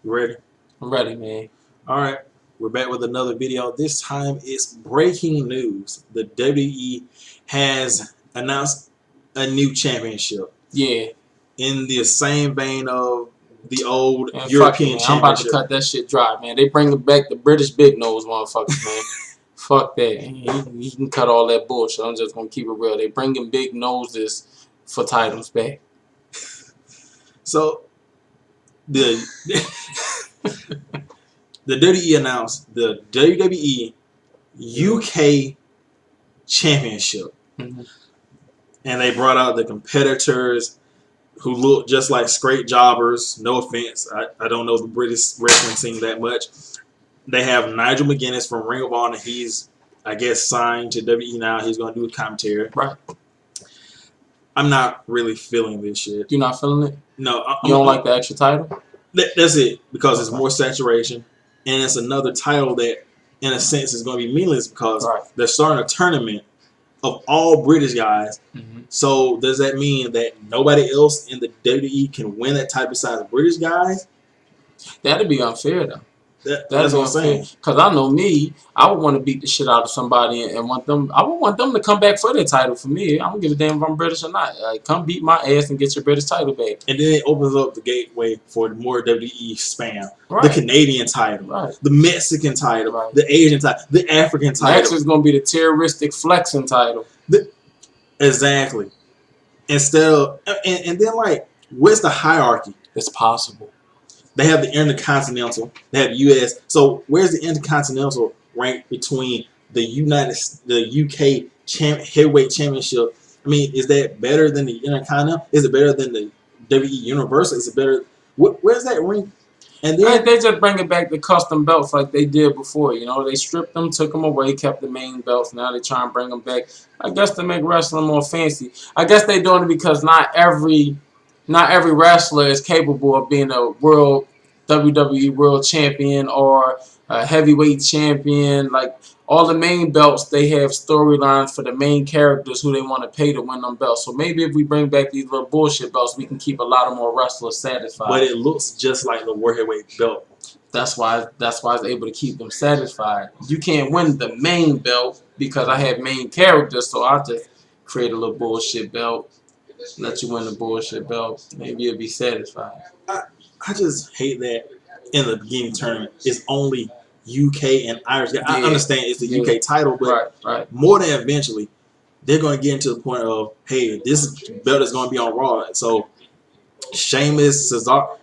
You ready? I'm ready, man. All right. We're back with another video. This time it's breaking news. The WWE has announced a new championship. Yeah. In the same vein of the old Man, fuck it, European man. I'm about to championship. cut that shit dry, man. They bringing back the British Big Nose motherfuckers, man. Fuck that. He can cut all that bullshit. I'm just gonna keep it real. They bringing big noses for titles back. So the the WWE announced the WWE UK Championship, Mm-hmm. and they brought out the competitors who look just like straight jobbers. No offense, I don't know the British wrestling scene that much. They have Nigel McGuinness from Ring of Honor. He's, I guess, signed to WWE now. He's going to do a commentary. Right. I'm not really feeling this shit. You're not feeling it? No. You don't like the extra title? That's it, because it's more saturation, and it's another title that, in a sense, is going to be meaningless because they're starting a tournament of all British guys. Mm-hmm. So does that mean that nobody else in the WWE can win that type besides British guys? That'd be unfair, though. That's what I'm saying. Because I know me, I would want to beat the shit out of somebody and want them. I would want them to come back for their title. For me, I don't give a damn if I'm British or not. Like, come beat my ass and get your British title back. And then it opens up the gateway for more WWE spam. Right. The Canadian title, the Mexican title, the Asian title, the African title. Next is going to be the terroristic flexing title. Exactly. Instead of and then like, where's the hierarchy? It's possible. They have the Intercontinental. They have US. So where's the Intercontinental rank between the UK heavyweight championship? I mean, is that better than the Intercontinental? Is it better than the WWE Universal? Is it better? Where's that rank? And then they just bring it back to custom belts like they did before. You know, they stripped them, took them away, kept the main belts. Now they try and bring them back. I guess to make wrestling more fancy. I guess they're doing it because not every wrestler is capable of being a world WWE world champion or a heavyweight champion. Like, all the main belts, they have storylines for the main characters who they want to pay to win them belts. So maybe if we bring back these little bullshit belts, we can keep a lot of more wrestlers satisfied. But it looks just like the world heavyweight belt. That's why it's able to keep them satisfied. You can't win the main belt because I have main characters, so I'll just create a little bullshit belt. Let you win the bullshit belt. Maybe you'll be satisfied. I just hate that in the beginning tournament it's only UK and Irish. Yeah. I understand it's the UK title, but more than eventually they're going to get into the point of, hey, this belt is going to be on Raw. So Sheamus, Cesaro,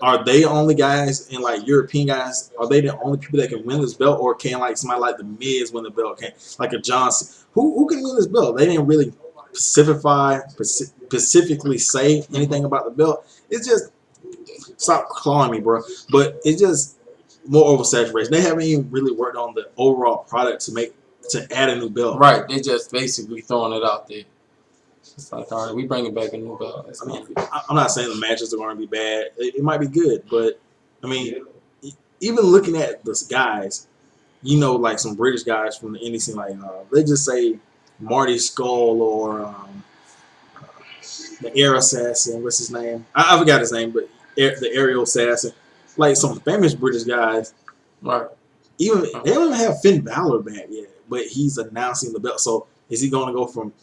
are they only guys, and like European guys, are they the only people that can win this belt, or can like somebody like the Miz win the belt? Can like a Johnson who can win this belt? They didn't really specifically say anything about the belt. It's just, stop clawing me, bro. But it's just more oversaturation. They haven't even really worked on the overall product to add a new belt. Right. They just basically throwing it out there. It's like, all right, we bringing back a new belt. I mean, I'm not saying the matches are going to be bad. It might be good, but I mean, even looking at the guys, you know, like some British guys from the indie scene, like they just say Marty Skull or the Air Assassin. What's his name? I forgot his name, but the Aerial Assassin. Like some famous British guys. Right. They don't even have Finn Balor back yet, but he's announcing the belt. So is he going to go from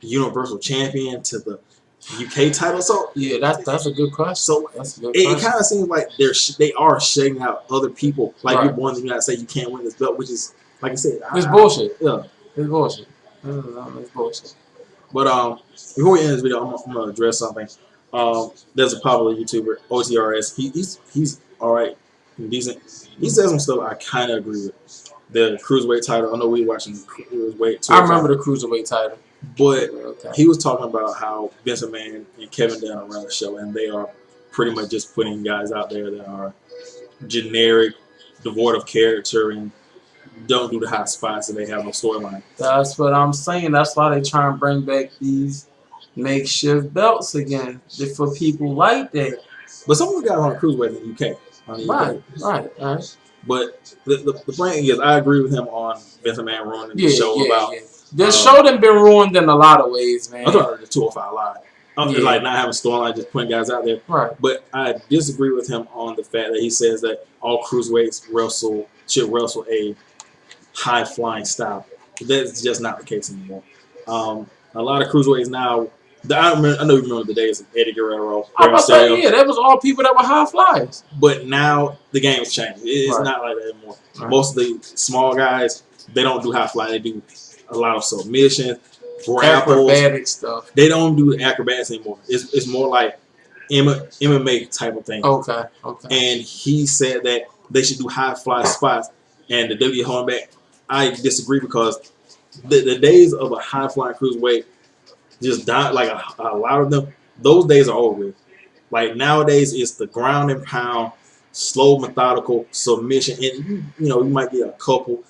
Universal Champion to the UK title? So yeah, that's a good question. So it kind of seems like they are shutting out other people. Like you're born in the United States, you can't win this belt, which is, like I said, it's bullshit. Yeah, it's bullshit. It's bullshit. But before we end this video, I'm gonna address something. There's a popular YouTuber, OTRS. He's all right, decent. He says some stuff I kind of agree with. The cruiserweight title. I know we watching the cruiserweight. I remember the cruiserweight title. But he was talking about how Vince McMahon and Kevin Dunn ran the show, and they are pretty much just putting guys out there that are generic, devoid of character, and don't do the hot spots, and they have no storyline. That's what I'm saying. That's why they try and bring back these makeshift belts again for people like that. But some of the guys on the cruiserweight in the UK. Right. But the point is, I agree with him on Vince McMahon ruining the show about. The show done been ruined in a lot of ways, man. I'm talking about the 205 Live. Like not having a storyline, just putting guys out there. Right. But I disagree with him on the fact that he says that all cruiserweights should wrestle a high flying style. That's just not the case anymore. A lot of cruiserweights now. I know you remember the days of Eddie Guerrero. I was about to say, yeah, that was all people that were high flyers. But now the game's changed. It's not like that anymore. Right. Most of the small guys, they don't do high flying. They do a lot of submissions, grapples, acrobatic stuff. They don't do the acrobatics anymore. It's more like MMA type of thing. Okay. And he said that they should do high fly spots, and the WWE holding back. I disagree because the days of a high flying cruiserweight just died. Like a lot of them, those days are over with. Like nowadays, it's the ground and pound, slow, methodical submission, and you might get a couple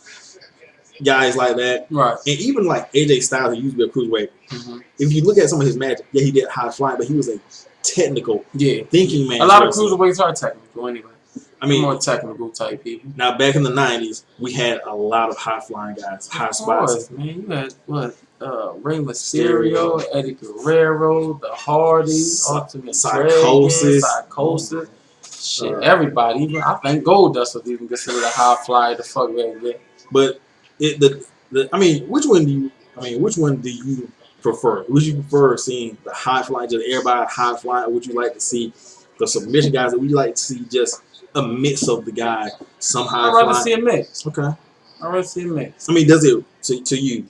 guys like that. Right. And even like AJ Styles, who used to be a cruiserweight. Mm-hmm. If you look at some of his matches, yeah, he did high flying, but he was a technical, thinking man. A lot of cruiserweights are technical anyway. I mean, more technical type people. Now, back in the 90s, we had a lot of high flying guys, high spots. Man, you had Rey Mysterio, Eddie Guerrero, the Hardys, Ultimate Psychosis. Shit, everybody. Even I think Goldust was even considered a high flyer. The fuck back then. But which one do you prefer? Would you prefer seeing the high flying, just everybody high flying, or would you like to see the submission guys, or would you like to see just a mix of the guy, some high flying? I'd rather see a mix. Okay. I'd rather see a mix. I mean, does it to you?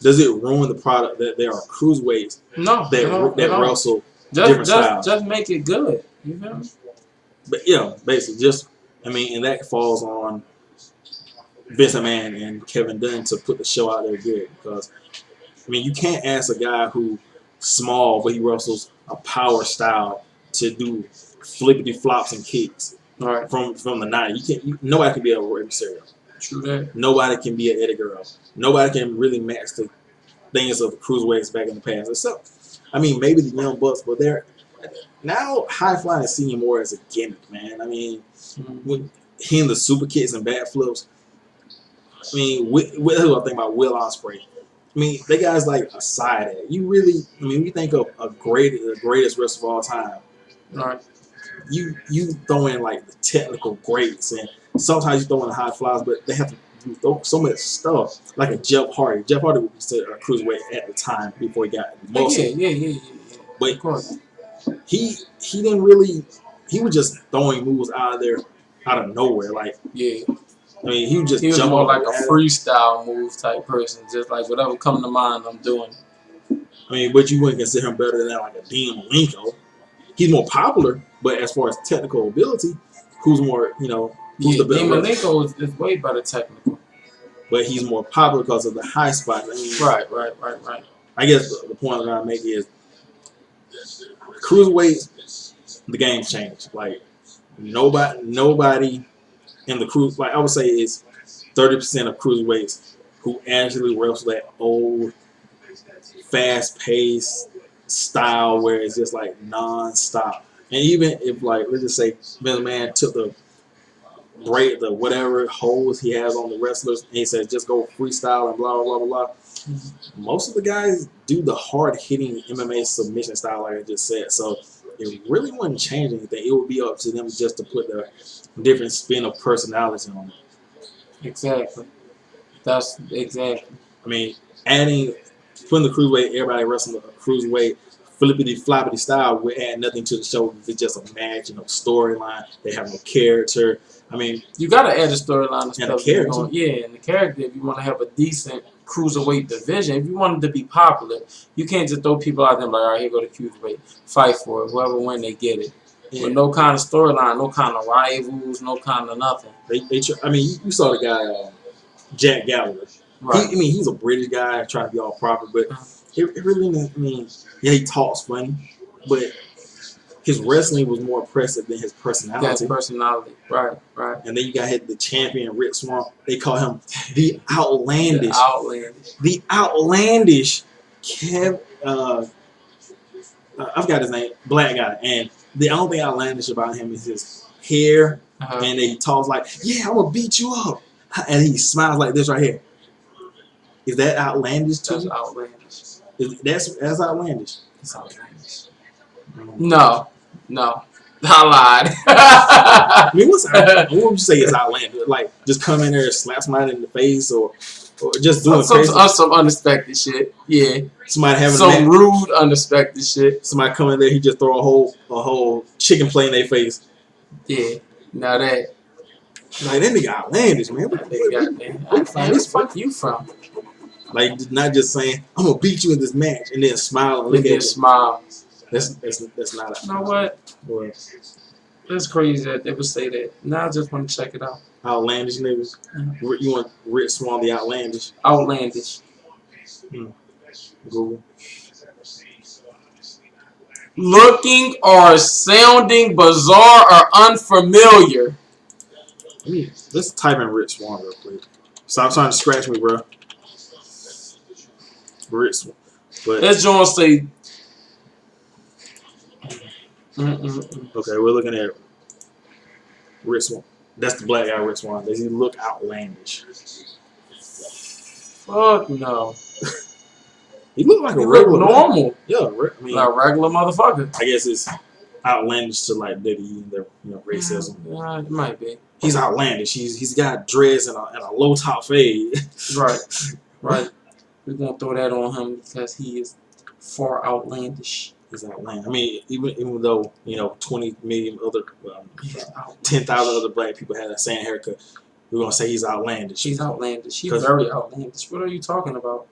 Does it ruin the product that there are cruiserweights that wrestle different styles? Just make it good. You feel me? But basically, and that falls on Vince McMahon and Kevin Dunn to put the show out there good, because you can't ask a guy who small but he wrestles a power style to do flippity flops and kicks from the 90s. Nobody can be a Rey Mysterio. True that. Nobody can be an Eddie Guerrero. Nobody can really match the things of the cruiserweights back in the past. Except, maybe the Young Bucks, but they're now high flying is seen more as a gimmick, man. When hitting the super kicks and backflips. What do I think about Will Ospreay? That guy's like a side act. You really, you think of the greatest wrestler of all time. Right. You throw in like the technical greats, and sometimes you throw in the high flyers, but they have to do so much stuff. Like a Jeff Hardy. Jeff Hardy was considered a cruiserweight at the time before he got muscle. Yeah. But of course, he didn't really. He was just throwing moves out of nowhere. Like he was more like a freestyle move type person. Just like whatever come to mind, I'm doing. But you wouldn't consider him better than that, like a Dean Malenko. He's more popular, but as far as technical ability, who's more, who's the better? Dean Malenko is way better technical. But he's more popular because of the high spot. Right. I guess the point I'm trying to make is cruiserweights, the game's changed. Like nobody in the cruise, like I would say, is 30% of cruiserweights who actually wrestle that old, fast-paced style where it's just like non-stop. And even if, like, let's just say Vince McMahon took the whatever holes he has on the wrestlers and he says just go freestyle and blah blah blah blah. Most of the guys do the hard-hitting MMA submission style, like I just said. So it really wouldn't change anything. It would be up to them just to put the different spin of personality on it. Exactly. That's exactly. Putting the cruiserweight, everybody wrestling a cruiserweight, flippity floppity style would add nothing to the show. It's just a match, storyline. They have no character. You gotta add a storyline and stuff. A character. And the character. If you want to have a decent cruiserweight division, if you want it to be popular, you can't just throw people out there like, all right, here go the cruiserweight, fight for it. Whoever win, they get it. Yeah. With no kind of storyline, no kind of rivals, no kind of nothing. You saw the guy Jack Gallagher. Right. He's a British guy trying to be all proper, but it really, he talks funny, but his wrestling was more impressive than his personality. That's personality, right. And then you got the champion, Rick Swan. They call him the Outlandish. The Outlandish Kev. I forgot his name. Black guy. And the only thing outlandish about him is his hair, and he talks like, "Yeah, I'm gonna beat you up," and he smiles like this right here. Is that outlandish to you? That's outlandish. That's outlandish. It's outlandish. No. I lied. I mean, what would you say is outlandish? Like, just come in there and slap somebody in the face, or just doing some unexpected shit. Yeah. Somebody having some rude, unexpected shit. Somebody come in there, he just throw a whole chicken plate in their face. Yeah. Now that. Like, that nigga outlandish, man. What the fuck you from? Like, not just saying, I'm gonna beat you in this match and then smile and look at you. Smile. That's not a. You know what? That's crazy that they would say that. Now I just want to check it out. Outlandish niggas. You want Rich Swann the outlandish? Outlandish. Google. Looking or sounding bizarre or unfamiliar. Let's type in Rich Swann real quick. Stop trying to scratch me, bro. Rich Swann. But let's John say. Okay, we're looking at Rich Swann. That's the black guy, Rich Swann. Does he look outlandish? Fuck no. He look like a regular normal. Man. Yeah, I mean, like a regular motherfucker. I guess it's outlandish to like WWE and their racism. Yeah, it might be. He's outlandish. He's got dreads and a low top fade. Right. We're gonna throw that on him because he is far outlandish. He's outlandish. I mean, even though 20 million other, 10,000 other black people had that same haircut, we're gonna say he's outlandish. He's outlandish. He's very outlandish. What are you talking about?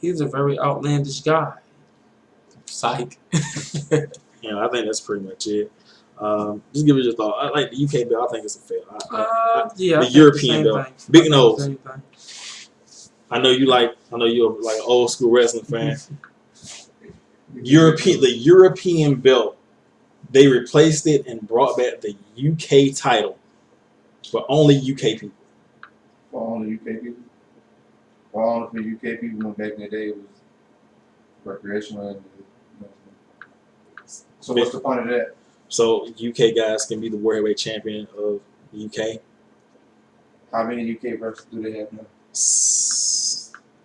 He's a very outlandish guy. Psych. I think that's pretty much it. Just give it your thought. I like the UK bill. I think it's a fail. Yeah. The European bill. Big nose. I know you're like an old school wrestling fan. The European belt, they replaced it and brought back the UK title for only UK people. For only UK people? For only UK people when back in the day it was recreational and so what's the point of that? So UK guys can be the World Heavyweight Champion of the UK. How many UK wrestlers do they have now?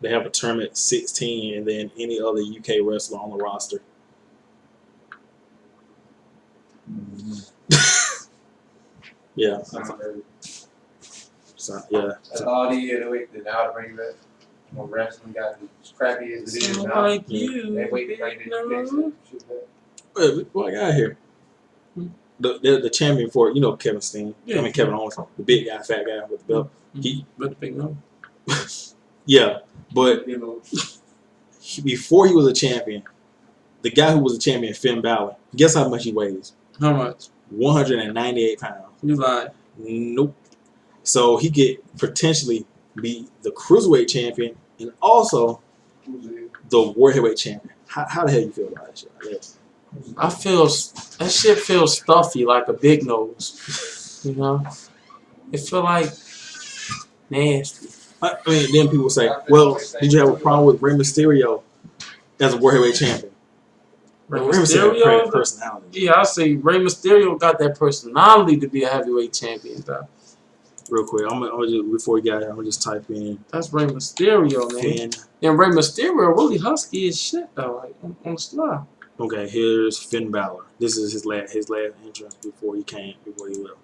They have a tournament 16 and then any other UK wrestler on the roster. Yeah. That's all the year to wait to now to bring back. Wrestling got as crappy as it is now. Like you, they wait to bring this what I got here? The champion for it, Kevin Steen. Yeah. I mean Kevin Owens, the big guy, fat guy with the belt. With the big nose. Yeah, but before he was a champion, the guy who was a champion, Finn Balor, guess how much he weighs? How much? 198 pounds. You lied. Nope. So he could potentially be the cruiserweight champion and also the world heavyweight champion. How the hell you feel about that shit? I feel that shit feels stuffy like a big nose. It feel like nasty. I mean, then people say, well, did you have a problem with Rey Mysterio as a world heavyweight champion? Rey Mysterio personality. Yeah, I say Rey Mysterio got that personality to be a heavyweight champion, though. Real quick, I'm gonna just before we got it, I'm gonna just type in. That's Rey Mysterio, man. And Rey Mysterio really husky as shit, though, like on the sly. Okay, here's Finn Balor. This is his last entrance before he left.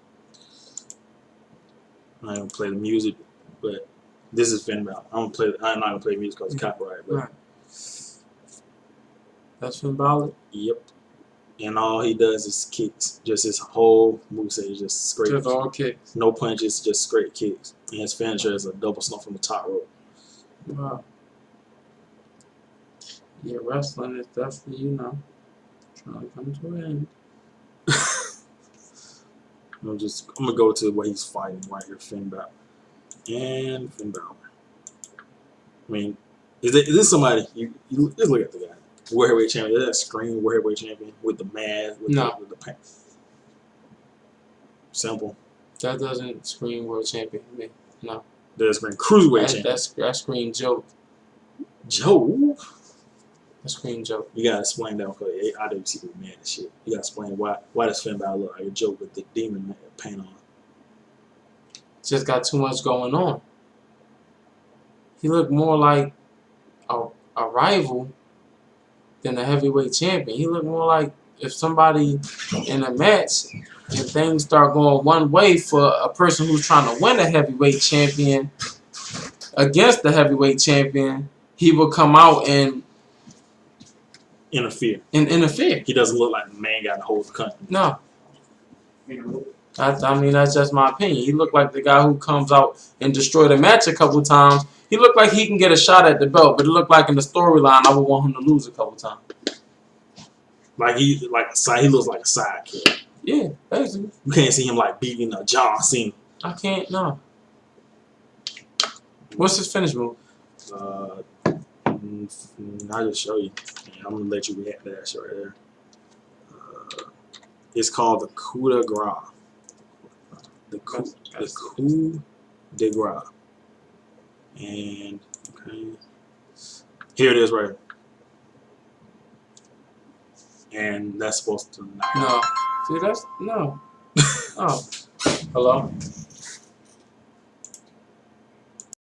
I'm not gonna play the music, but this is Finn Balor. I'm not gonna play music because it's copyright. But right. That's Finn Balor? Yep. And all he does is kicks. Just his whole moveset is just straight. Just all kicks. No punches, just straight kicks. And his finisher is a double stomp from the top rope. Wow. Yeah, wrestling is definitely, trying to come to an end. I'm gonna go to what he's fighting right here, Finn Balor. And Finn Balor. I mean, is this somebody you just look at the guy. World Heavyweight Champion. Does that scream World Heavyweight Champion with the mask, with the pants? Simple. That doesn't scream World Champion to me. No. That scream Cruiserweight Champion. That scream joke. Joke? That scream joke. You gotta explain that because IWC be mad as shit. You gotta explain why does Finn Balor look like a joke with the demon paint on? Just got too much going on. He looked more like a rival than a heavyweight champion. He looked more like if somebody in a match and things start going one way for a person who's trying to win a heavyweight champion against the heavyweight champion, he will come out and interfere. He doesn't look like the man got to hold the country. No. I mean, that's just my opinion. He looked like the guy who comes out and destroy the match a couple times. He looked like he can get a shot at the belt, but it looked like in the storyline I would want him to lose a couple times. He looks like a sidekick. Yeah, basically. You can't see him like beating John Cena. I can't. No. What's his finish move? I'll just show you. I'm gonna let you react to that shit right there. It's called the coup de grace. The coup de grace. And okay, here it is right here. And that's supposed to no. See, that's no. Oh, hello.